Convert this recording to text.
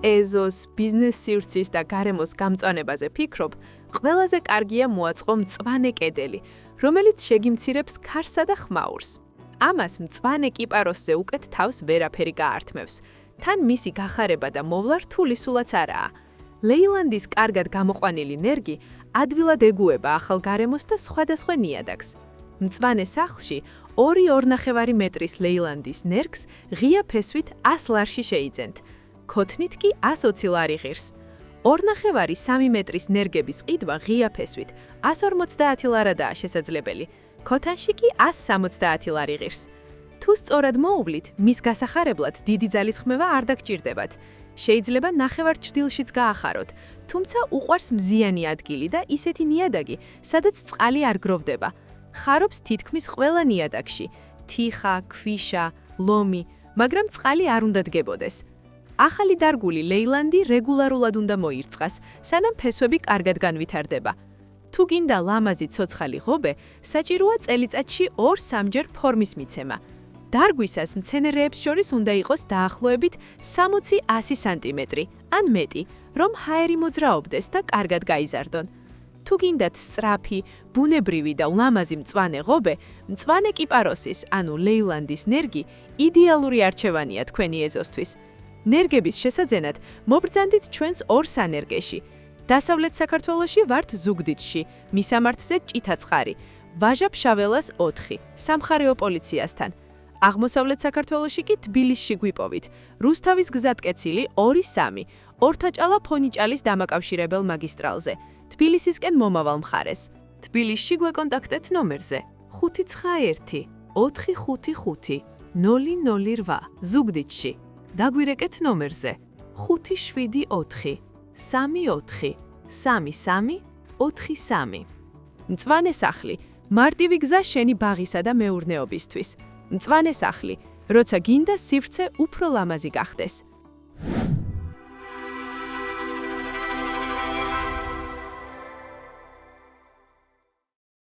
ეზოს, ბიზნეს სივრცის და გარემოს გამწვანებაზე ფიქრობ, ყველაზე კარგია მოაწყო მწვანე კედელი, რომელიც შეგიმცირებს ქარსა და ხმაურს. ამას მწვანე კიპაროსზე უკეთ თავს ვერაფერი გაართმევს. თან მისი გახარება და მოვლა რთული სულაც არაა. ლეილანდის კარგად გამოყვანილი ნერგი ადვილად ეგუება ახალ გარემოს და სხვადასხვა ნიადაგს. მწვანე სახლში 2-2.5 მეტრის ლეილანდის ნერგს ღია ფესვით 100 ლარში შეიძენთ. ქოთნით კი 120 ლარი ღირს. 2.5-3 მეტრის ნერგების ყიდვა ღია ფესვით 150 ლარადაა შესაძლებელი. ქოთანში კი 170 ლარი ღირს. თუ სწორად მოუვლით, მის გასახარებლად დიდი ძალის ხმევა არ დაგჭირდებათ. შეიძლება ნახევარ ჭრდილშიც გაახაროთ, თუმცა უყვარს მზიანი ადგილი და ისეთი ნიადაგი, სადაც წყალი არ გროვდება. ხარობს თითქმის ყველა ნიადაგში, თიხა, ქვიშა, ლომი, მაგრამ წყალი არ უნდა დგებოდეს. ახალი დარგული ლეილანდი რეგულარულად უნდა მოირწყას, სანამ ფესვები კარგად განვითარდება. თუ გინდა ლამაზი ცოცხალი ღობე, საჭიროა წელიწადში 2-3 ჯერ ფორმის მიცემა. დარგვისას მცენარეებს შორის უნდა იყოს დაახლოებით 60-100 სანტიმეტრი, ან მეტი, რომ ჰაერი მოძრაობდეს და კარგად გაიზარდონ. თუ გინდათ სწრაფი, ბუნებრივი და ლამაზი მწვანე ღობე, მწვანე კიპაროსის, ანუ ლეილანდის ნერგი იდეალური არჩევანია თქვენი ეზოსთვის. ნერგების შესაძენად მობრძანდით ჩვენს ორ სანერგეში. დასავლეთ საქართველოში ვართ ზუგდიდში, მისამართზე ჭითაწყარი, ვაჟა-ფშაველას 4, სამხარეო პოლიციასთან. აღმოსავლეთ საქართველოში კი თბილისში გვიპოვით, რუსთავის გზატკეცილი 2-3, ორთაჭალა ფონიჭალის დამაკავშირებელ მაგისტრალზე, თბილისისკენ მომავალ მხარეს. თბილისში გვეკონტაქტეთ ნომერზე 591 455 008, ზუგდიდში. დაგვირეკეთ ნომერზე 574 34 33 43. მწვანე სახლი, მარტივი გზა შენი ბაღისა და მეურნეობისთვის. მწვანე სახლი, როცა გინდა სივრცე უფრო ლამაზი გახდეს.